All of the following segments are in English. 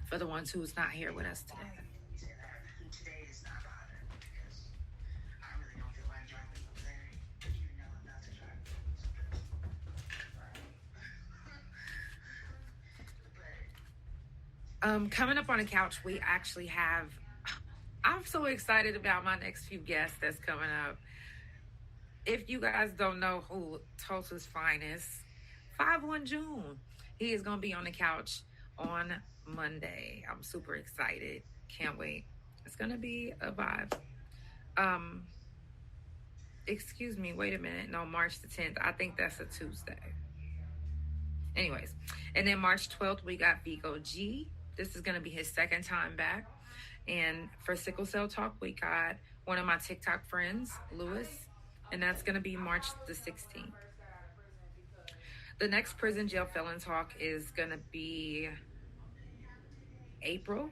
for the ones who's not here with us today. Today is not bothering me because I really don't feel like driving up there, but you know I'm not to drive. Coming up on the couch, we actually have, I'm so excited about my next few guests that's coming up. If you guys don't know who Tulsa's finest, 5-1 June, he is going to be on the couch on Monday. I'm super excited. Can't wait. It's going to be a vibe. Excuse me. Wait a minute. No, March the 10th. I think that's a Tuesday. Anyways. And then March 12th, we got Viko G. This is going to be his second time back. And for Sickle Cell Talk, we got one of my TikTok friends, Lewis. And that's going to be March the 16th. The next Prison Jail Felon Talk is going to be April.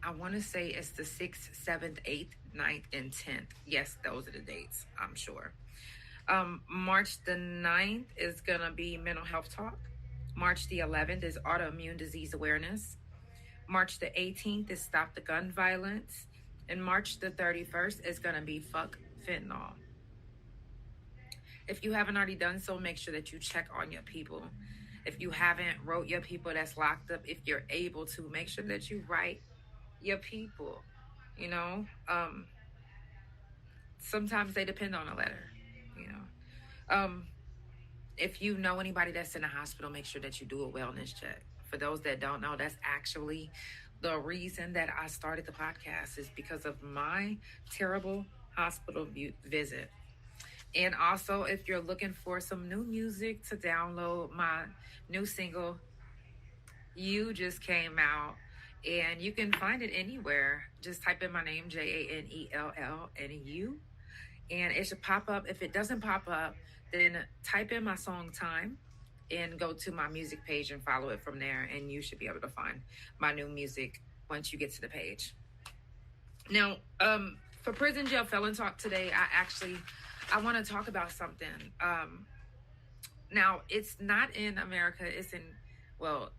I want to say it's the 6th, 7th, 8th, 9th, and 10th. Yes, those are the dates, I'm sure. March the 9th is going to be Mental Health Talk. March the 11th is Autoimmune Disease Awareness. March the 18th is Stop the Gun Violence. And March the 31st is going to be Fuck Fentanyl. If you haven't already done so, make sure that you check on your people. If you haven't wrote your people that's locked up, if you're able to, make sure that you write your people. You know, sometimes they depend on a letter, you know. If you know anybody that's in the hospital, make sure that you do a wellness check. For those that don't know, that's actually the reason that I started the podcast, is because of my terrible hospital visit. And also, if you're looking for some new music to download, my new single, You Just came out, and you can find it anywhere. Just type in my name, Janell, and you, and it should pop up. If it doesn't pop up, then type in my song Time and go to my music page and follow it from there, and you should be able to find my new music once you get to the page. Now, for Prison Jail Felon Talk today, I want to talk about something. Now, it's not in America. It's in, well,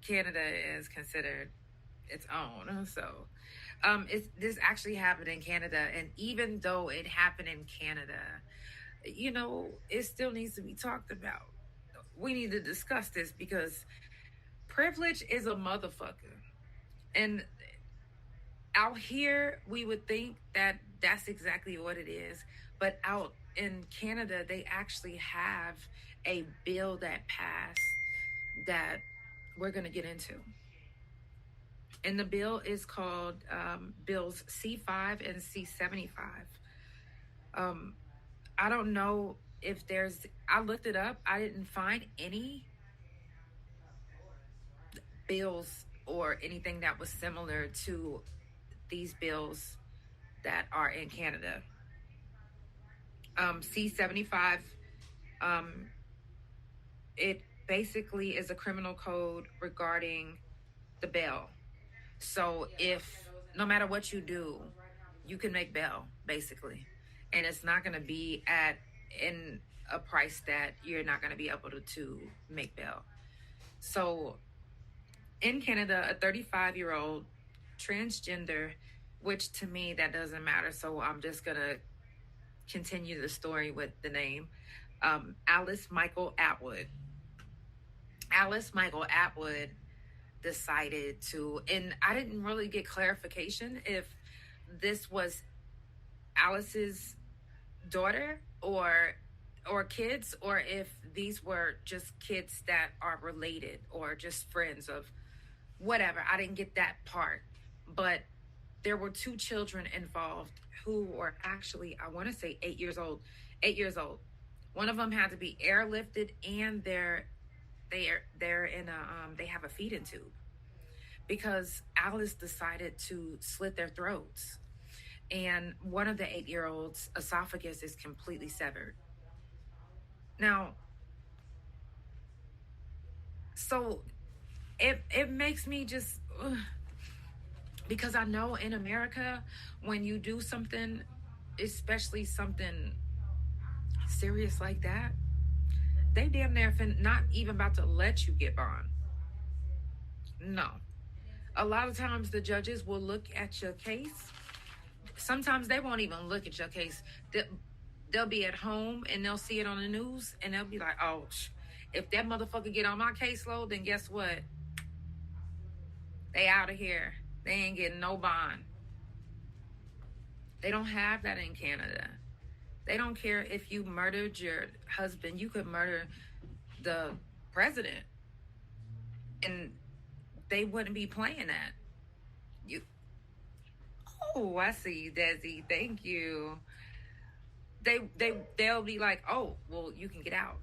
Canada is considered its own. So this actually happened in Canada. And even though it happened in Canada, you know, it still needs to be talked about. We need to discuss this because privilege is a motherfucker. And out here, we would think that that's exactly what it is. But out in Canada, they actually have a bill that passed that we're going to get into. And the bill is called Bills C5 and C75. I don't know if I looked it up. I didn't find any bills or anything that was similar to these bills that are in Canada. C75, it basically is a criminal code regarding the bail. So if, no matter what you do, you can make bail, basically. And it's not going to be in a price that you're not going to be able to make bail. So in Canada, a 35-year-old transgender, which to me, that doesn't matter. So I'm just going to continue the story with the name. Alice Michael Atwood. Alice Michael Atwood decided to, and I didn't really get clarification if this was Alice's daughter or kids, or if these were just kids that are related or just friends of whatever. I didn't get that part, but there were 2 children involved who were actually, I want to say 8 years old. One of them had to be airlifted, and they're in they have a feeding tube because Alice decided to slit their throats, and one of the 8-year-olds' esophagus is completely severed. Now, so it makes me just because I know in America, when you do something, especially something serious like that, they damn near not even about to let you get bond. No. A lot of times the judges will look at your case. Sometimes they won't even look at your case. They'll be at home and they'll see it on the news and they'll be like, oh, if that motherfucker get on my caseload, then guess what? They out of here. They ain't getting no bond. They don't have that in Canada. They don't care if you murdered your husband. You could murder the president and they wouldn't be playing that. Oh, I see you, Desi. Thank you. They'll be like, oh, well, you can get out.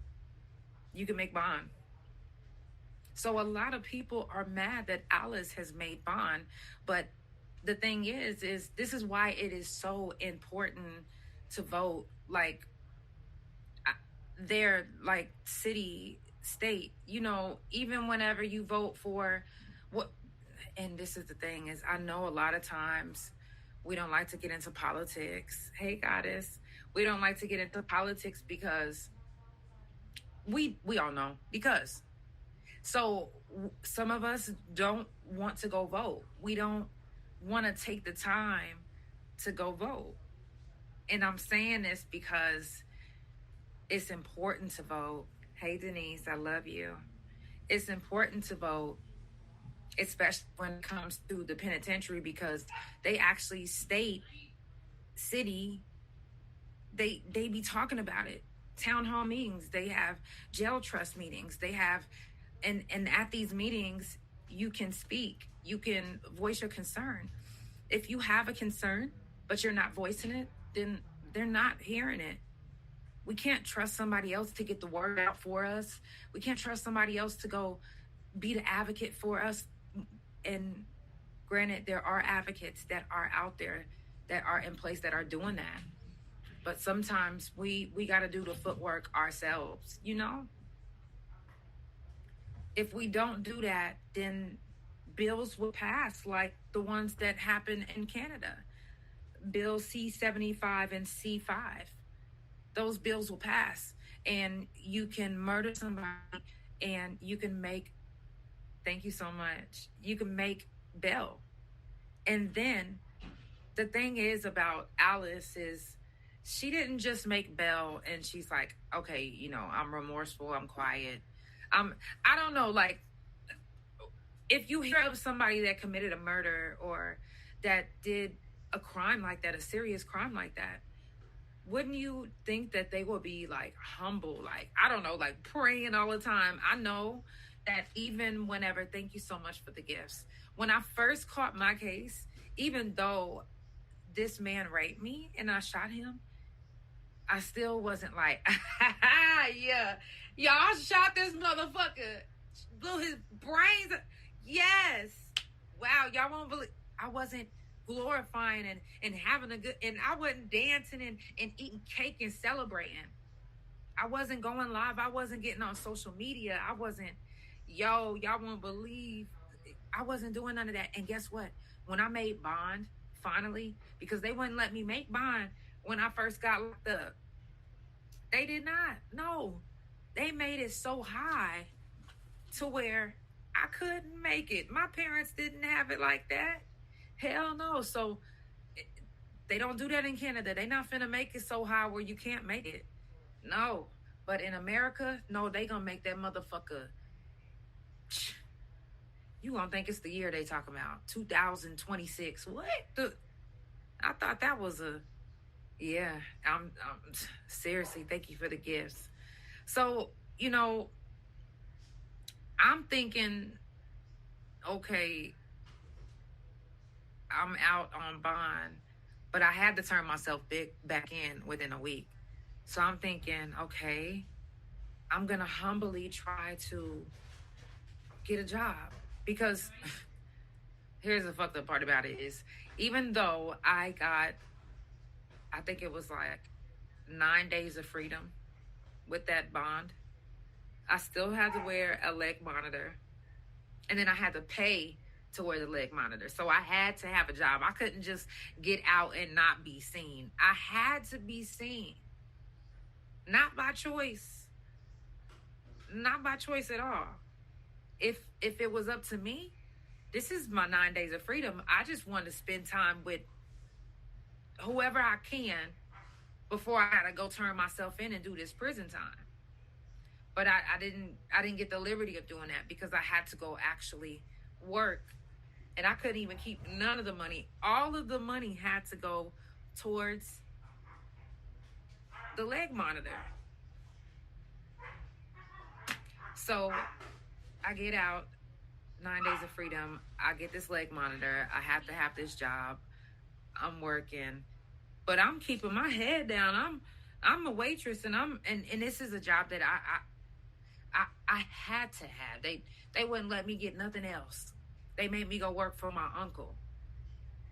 You can make bond. So a lot of people are mad that Alice has made bond, but the thing is this is why it is so important to vote. Like, their like city, state, even whenever you vote for what, and this is the thing is, I know a lot of times we don't like to get into politics. Hey, goddess, we don't like to get into politics because we all know because. So some of us don't want to go vote. We don't want to take the time to go vote. And I'm saying this because it's important to vote. Hey, Denise, I love you. It's important to vote, especially when it comes to the penitentiary, because they actually city, they be talking about it. Town hall meetings, they have jail trust meetings, they have, and at these meetings, you can speak, you can voice your concern. If you have a concern, but you're not voicing it, then they're not hearing it. We can't trust somebody else to get the word out for us. We can't trust somebody else to go be the advocate for us. And granted, there are advocates that are out there that are in place that are doing that. But sometimes we got to do the footwork ourselves, If we don't do that, then bills will pass like the ones that happen in Canada. Bill C-75 and C-5. Those bills will pass. And you can murder somebody and you can make, thank you so much, you can make bail. And then the thing is about Alice is she didn't just make bail and she's like, okay, I'm remorseful, I'm quiet. I don't know, like, if you hear of somebody that committed a murder or that did a crime like that, a serious crime like that, wouldn't you think that they would be like humble, like, I don't know, like praying all the time? I know that even whenever, thank you so much for the gifts. When I first caught my case, even though this man raped me and I shot him, I still wasn't like, yeah, y'all shot this motherfucker, blew his brains. Yes. Wow, y'all won't believe. I wasn't glorifying and having a good, and I wasn't dancing and eating cake and celebrating. I wasn't going live. I wasn't getting on social media. I wasn't, y'all won't believe. I wasn't doing none of that. And guess what? When I made bond, finally, because they wouldn't let me make bond when I first got locked up. They did not. No. They made it so high to where I couldn't make it. My parents didn't have it like that. Hell no. So they don't do that in Canada. They not finna make it so high where you can't make it. No. But in America, no, they gonna make that motherfucker. You gonna think it's the year they talking about. 2026. What? I thought that was yeah. I'm seriously, thank you for the gifts. So, I'm thinking, okay, I'm out on bond, but I had to turn myself back in within a week. So I'm thinking, okay, I'm going to humbly try to get a job. Because here's the fucked up part about it is, even though I think it was like 9 days of freedom with that bond, I still had to wear a leg monitor. And then I had to pay to wear the leg monitor. So I had to have a job. I couldn't just get out and not be seen. I had to be seen. Not by choice. Not by choice at all. If it was up to me, this is my 9 days of freedom. I just want to spend time with whoever I can before I gotta go turn myself in and do this prison time. But I didn't get the liberty of doing that because I had to go actually work, and I couldn't even keep none of the money. All of the money had to go towards the leg monitor. So I get out, 9 days of freedom. I get this leg monitor. I have to have this job. I'm working, but I'm keeping my head down. I'm a waitress, and this is a job that I had to have. They wouldn't let me get nothing else. They made me go work for my uncle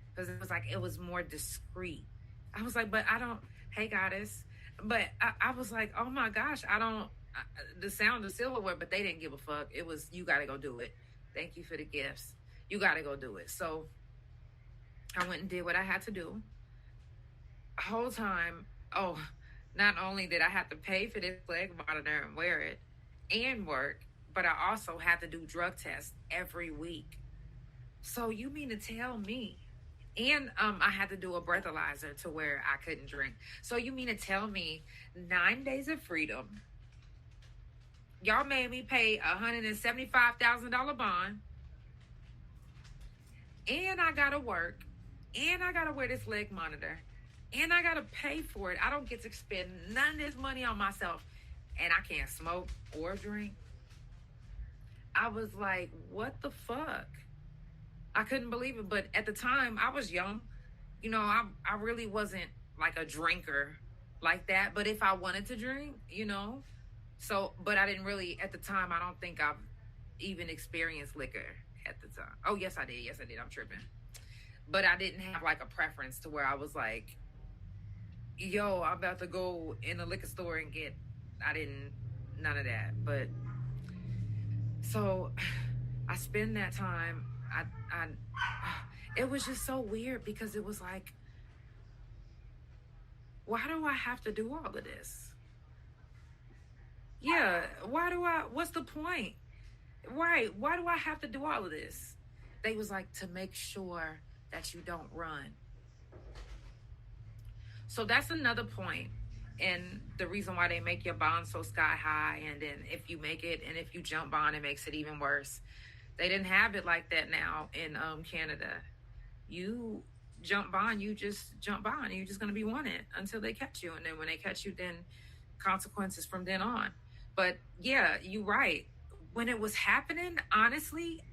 because it was like it was more discreet. I was like, but I don't. Hey, goddess. But I was like, oh my gosh, the sound of silverware, but they didn't give a fuck. It was, you got to go do it. Thank you for the gifts. You got to go do it. So I went and did what I had to do. Whole time, not only did I have to pay for this leg monitor and wear it and work, but I also had to do drug tests every week. So you mean to tell me, and I had to do a breathalyzer to where I couldn't drink. So you mean to tell me 9 days of freedom, y'all made me pay $175,000 bond, and I gotta work, and I gotta wear this leg monitor, and I gotta pay for it. I don't get to spend none of this money on myself, and I can't smoke or drink. I was like, what the fuck? I couldn't believe it. But at the time, I was young. I really wasn't like a drinker like that. But if I wanted to drink, but I didn't really, at the time, I don't think I've even experienced liquor at the time. Oh, yes, I did. I'm tripping. But I didn't have like a preference to where I was like, yo, I'm about to go in the liquor store and none of that. But so I spend that time. It was just so weird because it was like, why do I have to do all of this? Yeah, what's the point? Right, why do I have to do all of this? They was like, to make sure that you don't run. So that's another point. And the reason why they make your bond so sky high, and then if you make it, and if you jump bond, it makes it even worse. They didn't have it like that now in Canada. You jump bond, you just jump bond. You're just going to be wanted until they catch you. And then when they catch you, then consequences from then on. But yeah, you're right. When it was happening, honestly,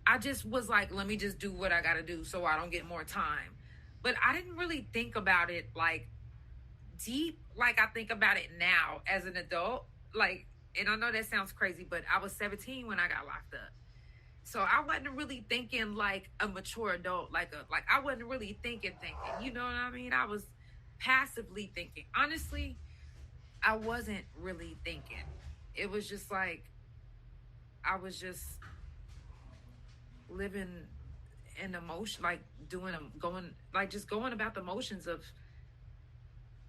I just was like, let me just do what I got to do so I don't get more time. But I didn't really think about it like deep like I think about it now as an adult. Like, and I know that sounds crazy, but I was 17 when I got locked up. So I wasn't really thinking like a mature adult, like I wasn't really thinking, you know what I mean? I was passively thinking. Honestly, I wasn't really thinking. It was just like, I was just living in emotion, like going about the motions of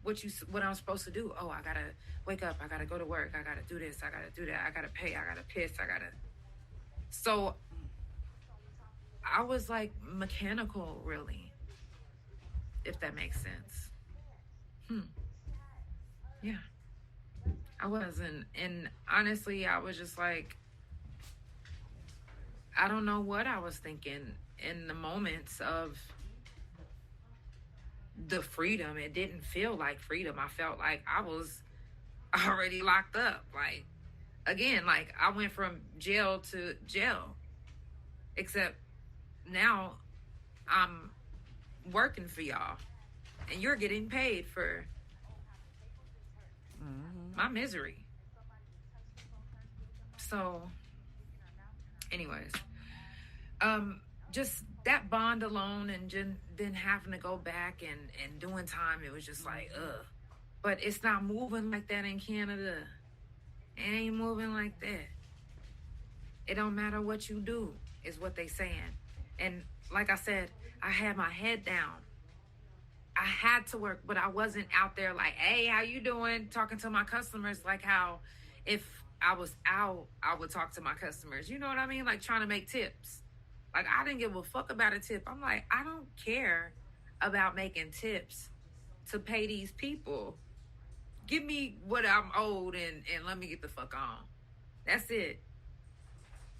what I'm supposed to do. Oh, I gotta wake up, I gotta go to work, I gotta do this, I gotta do that, I gotta pay, I gotta piss, so I was like mechanical, really, if that makes sense. Yeah, I wasn't. And honestly, I was just like, I don't know what I was thinking in the moments of the freedom. It didn't feel like freedom. I felt like I was already locked up. Like, again, like I went from jail to jail, except now I'm working for y'all and you're getting paid for my misery. So anyways, just that bond alone, and then having to go back and doing time, it was just like, ugh. But it's not moving like that in Canada. It ain't moving like that. It don't matter what you do, is what they saying. And like I said, I had my head down. I had to work, but I wasn't out there like, hey, how you doing? Talking to my customers like how if I was out, I would talk to my customers. You know what I mean? Like trying to make tips. Like, I didn't give a fuck about a tip. I'm like, I don't care about making tips to pay these people. Give me what I'm owed and let me get the fuck on. That's it.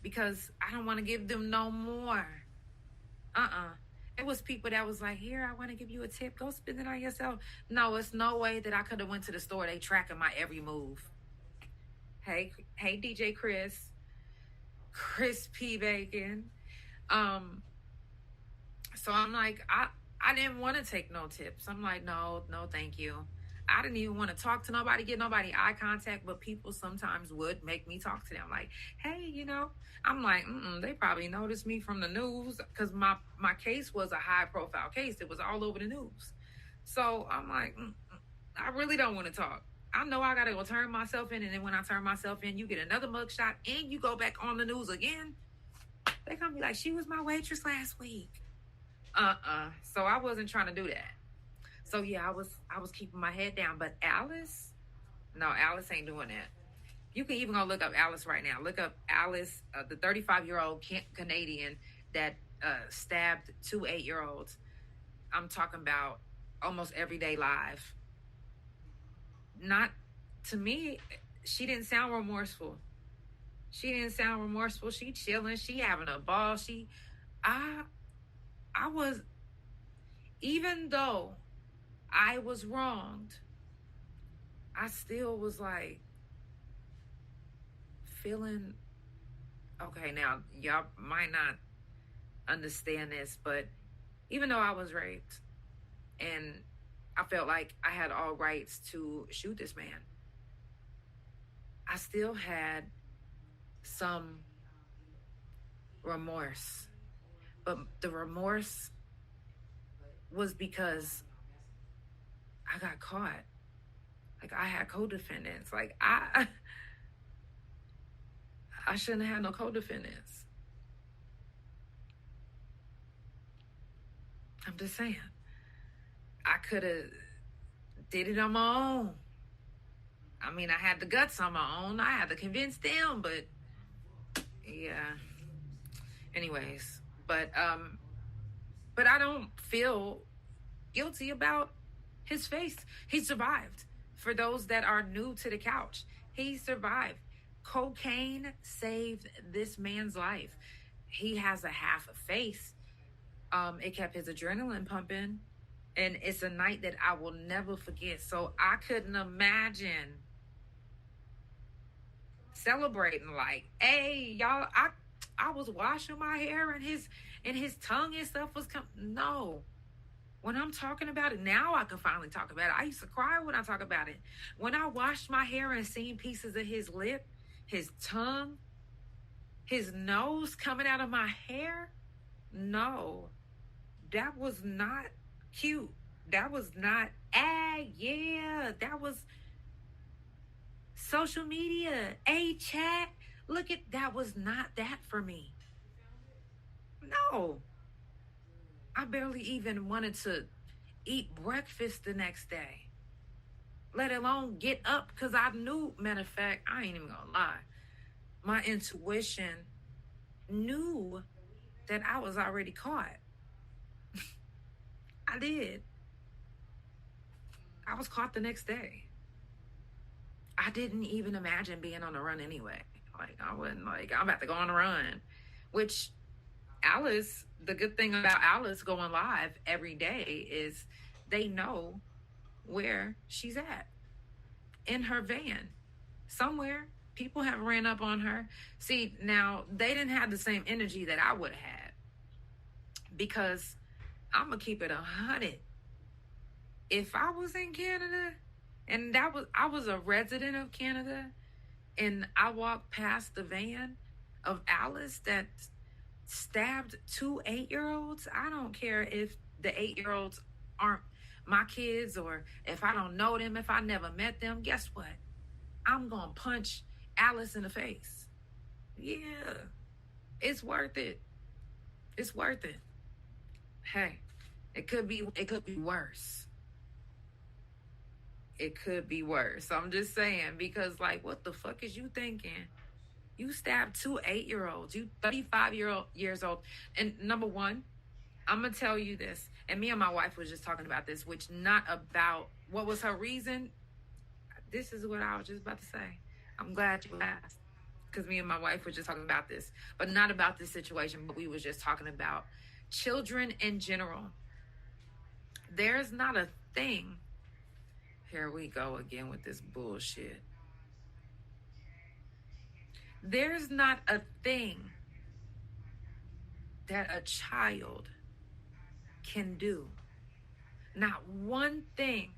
Because I don't want to give them no more. It was people that was like, here, I want to give you a tip. Go spend it on yourself. No, it's no way that I could have went to the store. They tracking my every move. Hey, DJ Chris P. Bacon. So I'm like, I didn't want to take no tips. I'm like, no, thank you. I didn't even want to talk to nobody, get nobody eye contact, but people sometimes would make me talk to them. Like, hey, I'm like, they probably noticed me from the news, because my case was a high profile case. It was all over the news. So I'm like, I really don't want to talk. I know I got to go turn myself in. And then when I turn myself in, you get another mugshot and you go back on the news again. They're going to be like, she was my waitress last week. So I wasn't trying to do that. So yeah, I was keeping my head down. But Alice ain't doing that. You can even go look up Alice right now. Look up Alice, the 35-year-old Canadian that stabbed 2 8-year-olds. I'm talking about almost everyday live. Not, to me, she didn't sound remorseful. She chilling. She having a ball. I was, even though I was wronged, I still was like feeling, okay, now y'all might not understand this, but even though I was raped and I felt like I had all rights to shoot this man, I still had some remorse. But the remorse was because I got caught. Like, I had co-defendants. Like, I shouldn't have had no co-defendants. I'm just saying. I could have did it on my own. I mean, I had the guts on my own. I had to convince them, but yeah. Anyways, but I don't feel guilty about his face. He survived. For those that are new to the couch, he survived. Cocaine saved this man's life. He has a half a face. It kept his adrenaline pumping. And it's a night that I will never forget. So I couldn't imagine celebrating like, hey, y'all, I was washing my hair and his tongue and stuff was coming. No. When I'm talking about it, now I can finally talk about it. I used to cry when I talk about it. When I washed my hair and seen pieces of his lip, his tongue, his nose coming out of my hair, no. That was not cute. That was not, that was social media. Chat. Look at, that was not that for me. No. I barely even wanted to eat breakfast the next day, let alone get up, because I knew, matter of fact, I ain't even gonna lie, my intuition knew that I was already caught. I did. I was caught the next day. I didn't even imagine being on the run anyway. Like, I wasn't like, I'm about to go on the run. Which, Alice, the good thing about Alice going live every day is they know where she's at. In her van. Somewhere. People have ran up on her. See, now, they didn't have the same energy that I would have had. Because I'm going to keep it 100. If I was in Canada, and I was a resident of Canada, and I walked past the van of Alice that stabbed 2 8-year-olds, I don't care if the 8-year-olds aren't my kids, or if I don't know them, if I never met them, guess what? I'm going to punch Alice in the face. Yeah. It's worth it. It's worth it. Hey, it could be worse. It could be worse. I'm just saying, because like, what the fuck is you thinking? You stabbed 2 8-year-olds. You 35 years old. And number one, I'm going to tell you this. And me and my wife was just talking about this, which not about what was her reason. This is what I was just about to say. I'm glad you asked, because me and my wife were just talking about this, but not about this situation, but we were just talking about children in general. There's not a thing. Here we go again with this bullshit. There's not a thing that a child can do. Not one thing.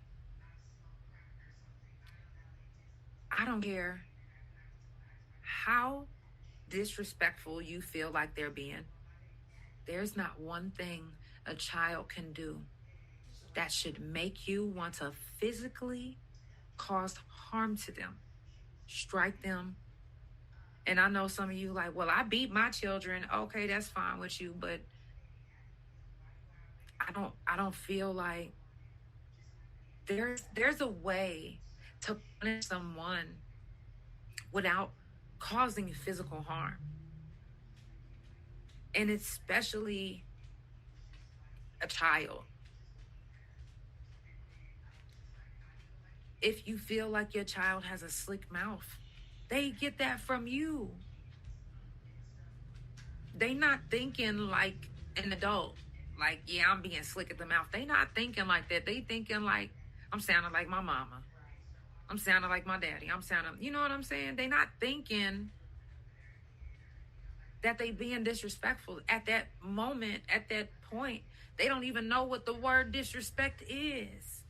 I don't care how disrespectful you feel like they're being. There's not one thing a child can do that should make you want to physically cause harm to them, strike them. And I know some of you like, well, I beat my children. Okay, that's fine with you, but I don't feel like there's a way to punish someone without causing physical harm. And especially a child. If you feel like your child has a slick mouth, they get that from you. They not thinking like an adult. Like, yeah, I'm being slick at the mouth. They not thinking like that. They thinking like, I'm sounding like my mama. I'm sounding like my daddy. You know what I'm saying? They not thinking that they being disrespectful at that moment, at that point. They don't even know what the word disrespect is.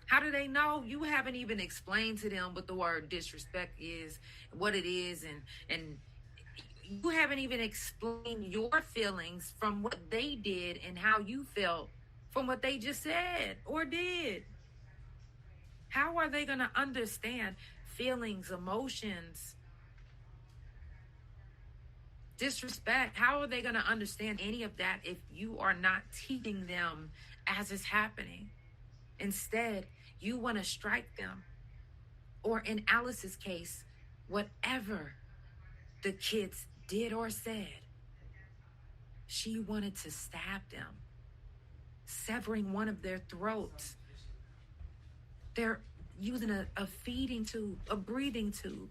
How do they know? You haven't even explained to them what the word disrespect is, what it is, and you haven't even explained your feelings from what they did and how you felt from what they just said or did. How are they going to understand feelings, emotions, disrespect? How are they going to understand any of that if you are not teaching them as it's happening? Instead, you want to strike them. Or in Alice's case, whatever the kids did or said, she wanted to stab them, severing one of their throats. They're using a feeding tube, a breathing tube.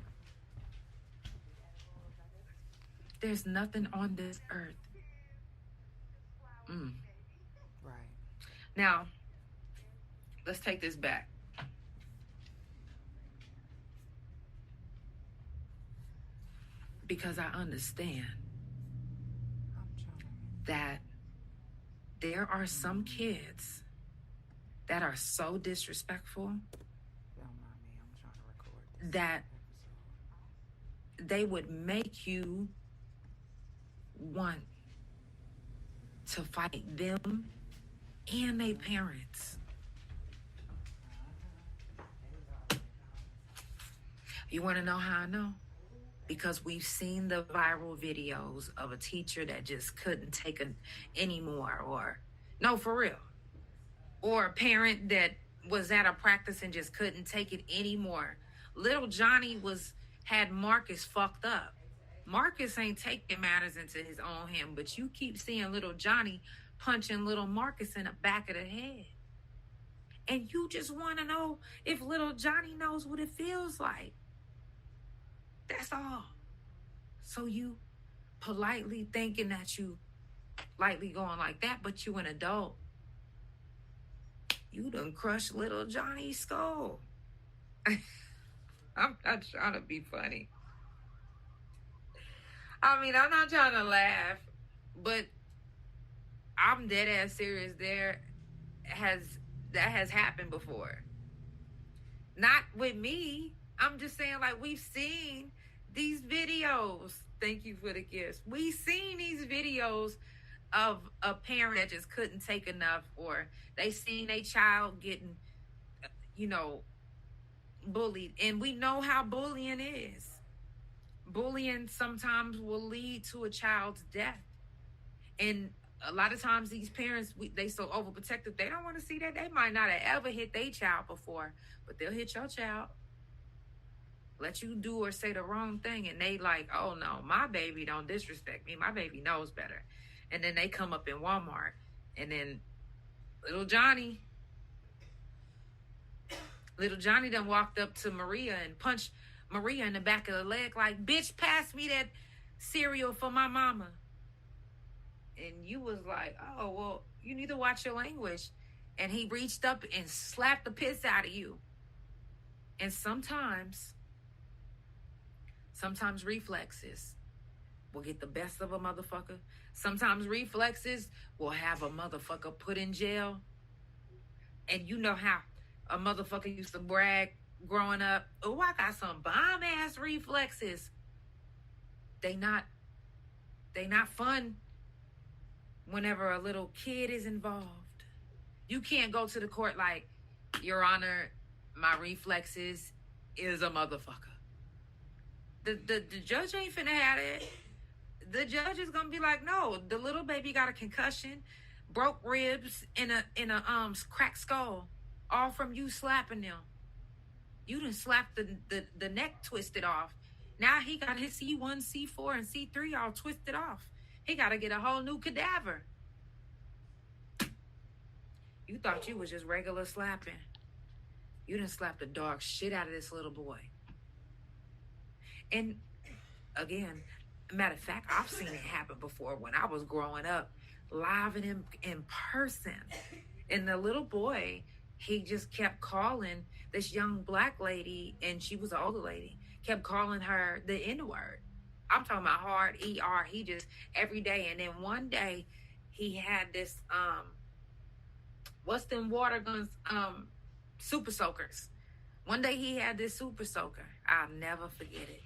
There's nothing on this earth. Right. Now, let's take this back. Because I understand that there are some kids that are so disrespectful that they would make you want to fight them and their parents. You want to know how I know? Because we've seen the viral videos of a teacher that just couldn't take it anymore, or no, for real. Or a parent that was at a practice and just couldn't take it anymore. Little Johnny had Marcus fucked up. Marcus ain't taking matters into his own hand, but you keep seeing little Johnny punching little Marcus in the back of the head. And you just want to know if little Johnny knows what it feels like. That's all. So you politely thinking that you lightly going like that, but you an adult. You done crushed little Johnny's skull. I'm not trying to be funny. I mean, I'm not trying to laugh, but I'm dead ass serious. That has happened before. Not with me. I'm just saying, like, we've seen these videos. Thank you for the gifts. We've seen these videos of a parent that just couldn't take enough, or they seen a child getting, bullied. And we know how bullying is. Bullying sometimes will lead to a child's death. And a lot of times these parents, they so overprotective, they don't want to see that. They might not have ever hit their child before, but they'll hit your child. let you do or say the wrong thing, and they like, oh no, my baby don't disrespect me. My baby knows better. And then they come up in Walmart, and then little Johnny done walked up to Maria and punched Maria in the back of the leg like, bitch, pass me that cereal for my mama. And you was like, oh, well, you need to watch your language. And he reached up and slapped the piss out of you. And sometimes reflexes will get the best of a motherfucker. Sometimes reflexes will have a motherfucker put in jail. And you know how a motherfucker used to brag growing up, oh, I got some bomb-ass reflexes. They not fun whenever a little kid is involved. You can't go to the court like, Your Honor, my reflexes is a motherfucker. The judge ain't finna have it. The judge is gonna be like, no, the little baby got a concussion, broke ribs, in a cracked skull, all from you slapping them. You done slapped the neck twisted off. Now he got his C1, C4, and C3 all twisted off. He got to get a whole new cadaver. You thought you was just regular slapping. You done slapped the dog shit out of this little boy. And again, matter of fact, I've seen it happen before when I was growing up, live and in person. And the little boy, he just kept calling this young black lady, and she was an older lady, kept calling her the N-word. I'm talking about hard ER. He just every day. And then one day he had this what's them water guns, super soakers. One day he had this super soaker. I'll never forget it.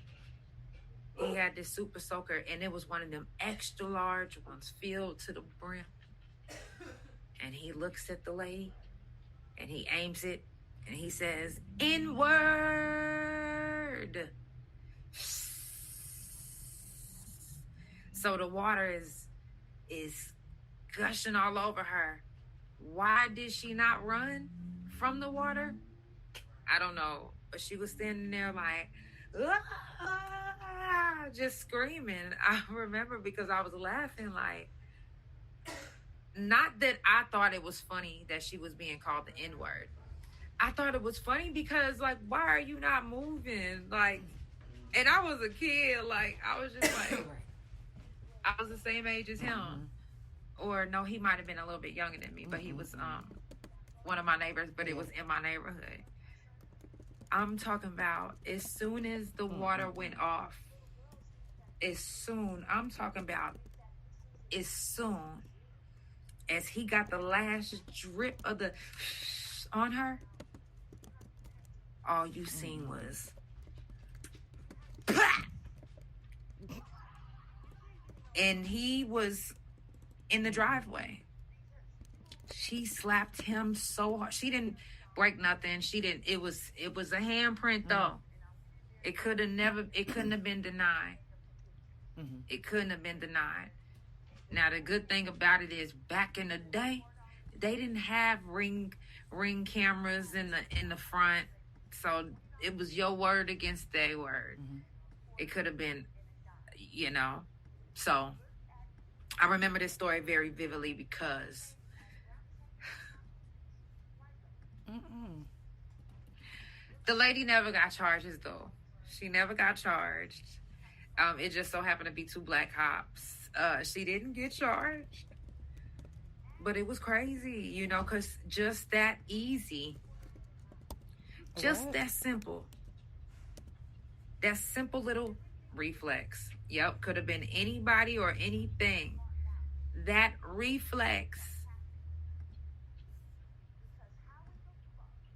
He had this super soaker, and it was one of them extra large ones filled to the brim. And he looks at the lady and he aims it and he says, N-word. So the water is gushing all over her. Why did she not run from the water? I don't know. But she was standing there like, just screaming. I remember because I was laughing like, not that I thought it was funny that she was being called the N-word. I thought it was funny because, like, why are you not moving? Like, and I was a kid. Like, I was just like, I was the same age as him. Or no, he might have been a little bit younger than me, but he was one of my neighbors, but it was in my neighborhood. I'm talking about as soon as the water went off, as soon as he got the last drip of the on her, all you seen was and he was in the driveway. She slapped him so hard. She didn't break nothing. It was a handprint though. It couldn't have been denied. It couldn't have been denied. Now the good thing about it is back in the day, they didn't have ring cameras in the front. So it was your word against their word. It could have been, So I remember this story very vividly because the lady never got charges though. She never got charged. It just so happened to be 2 black cops. She didn't get charged. But it was crazy, because just that easy. Just that simple. That simple little reflex. Yep, could have been anybody or anything. That reflex.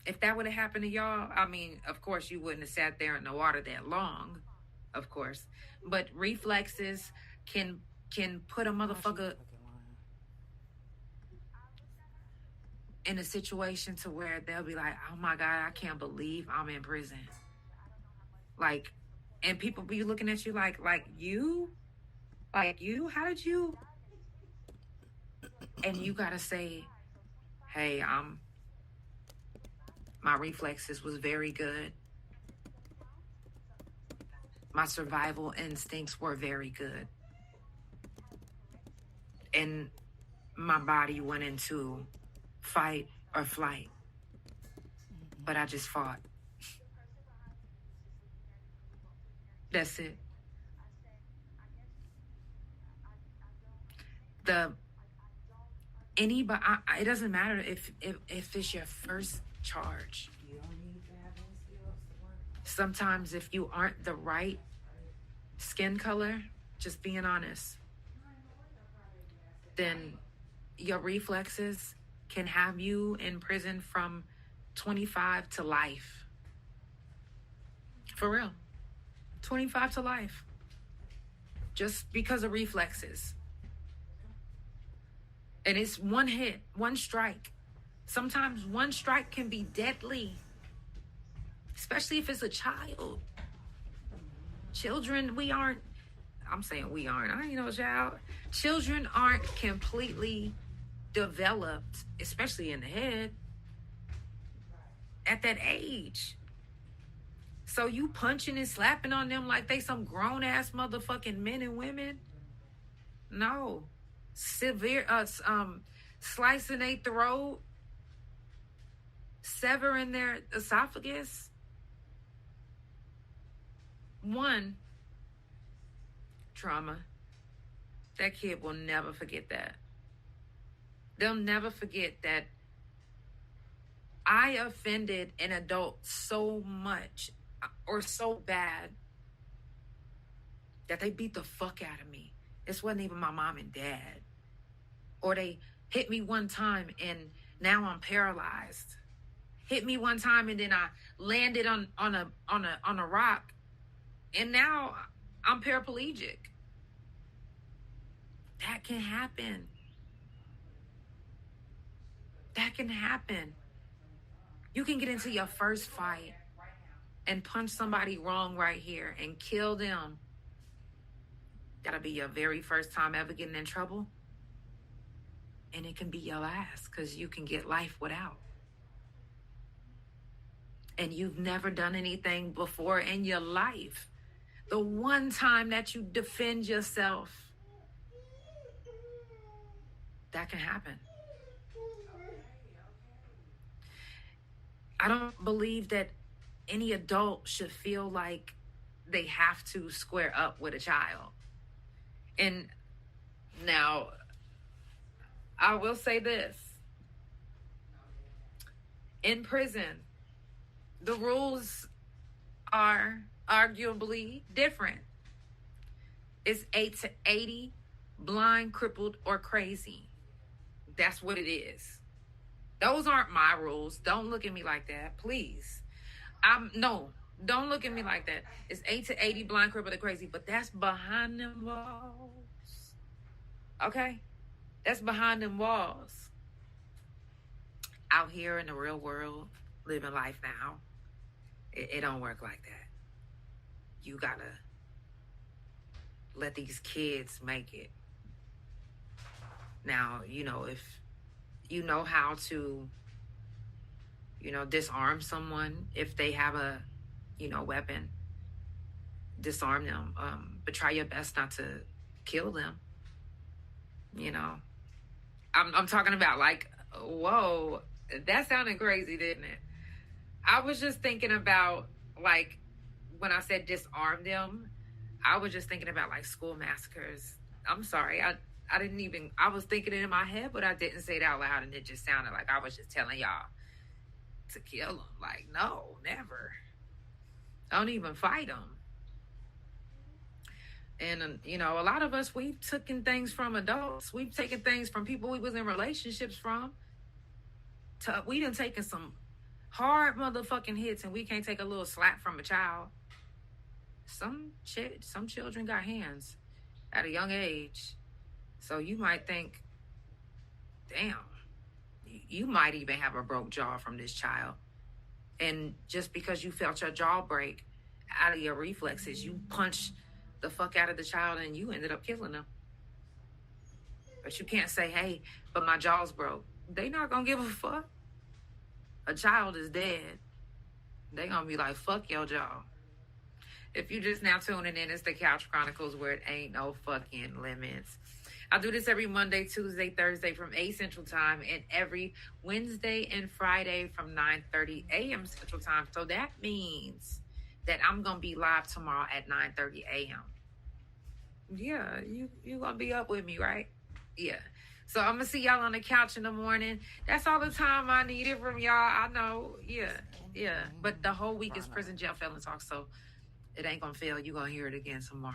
If that would have happened to y'all, I mean, of course, you wouldn't have sat there in the water that long, of course. But reflexes can put a motherfucker in a situation to where they'll be like, oh my God, I can't believe I'm in prison. Like, and people be looking at you like you, how did you? And you gotta say, hey, my reflexes was very good. my survival instincts were very good. And my body went into fight or flight. But I just fought. That's it. It doesn't matter if it's your first charge. Sometimes if you aren't the right skin color, just being honest, then your reflexes can have you in prison from 25 to life. For real. 25 to life. Just because of reflexes. And it's one hit, one strike. Sometimes one strike can be deadly. Especially if it's a child. Children, I ain't no child. Children aren't completely developed, especially in the head, at that age. So you punching and slapping on them like they some grown-ass motherfucking men and women? No. Severe, slicing their throat, severing their esophagus. One, trauma. That kid will never forget that. They'll never forget that I offended an adult so much or so bad that they beat the fuck out of me. This wasn't even my mom and dad. Or they hit me one time and now I'm paralyzed. Hit me one time and then I landed on a rock and now I'm paraplegic. That can happen. That can happen. You can get into your first fight and punch somebody wrong right here and kill them. That'll be your very first time ever getting in trouble. And it can be your last because you can get life without. And you've never done anything before in your life. The one time that you defend yourself, that can happen. I don't believe that any adult should feel like they have to square up with a child. And now, I will say this. In prison, the rules are arguably different. It's 8 to 80, blind, crippled, or crazy. That's what it is. Those aren't my rules. Don't look at me like that, please. Don't look at me like that. It's 8 to 80, blind, crippled, or crazy, but that's behind them walls. Okay? That's behind them walls. Out here in the real world, living life now, it don't work like that. You gotta let these kids make it. Now, if you know how to, disarm someone, if they have a, weapon, disarm them. But try your best not to kill them. I'm talking about like, whoa, that sounded crazy, didn't it? I was just thinking about, like, when I said disarm them, I was just thinking about like school massacres. I'm sorry. I was thinking it in my head, but I didn't say it out loud, and it just sounded like I was just telling y'all to kill them. Like, no, never. Don't even fight them. And, a lot of us, we've taken things from adults. We've taken things from people we was in relationships from. We done taken some hard motherfucking hits, and we can't take a little slap from a child. Some children got hands at a young age. So you might think, damn, you might even have a broke jaw from this child. And just because you felt your jaw break out of your reflexes, you punched the fuck out of the child and you ended up killing them. But you can't say, hey, but my jaw's broke. They not gonna give a fuck. A child is dead. They gonna be like, fuck your jaw. If you just now tuning in, it's the Couch Chronicles where it ain't no fucking limits. I do this every Monday, Tuesday, Thursday from 8 Central Time, and every Wednesday and Friday from 9:30 a.m. Central Time. So that means that I'm going to be live tomorrow at 9:30 a.m. Yeah, you going to be up with me, right? Yeah. So I'm going to see y'all on the couch in the morning. That's all the time I needed from y'all. I know. Yeah. But the whole week is prison jail felon talk, so it ain't going to fail. You're going to hear it again tomorrow.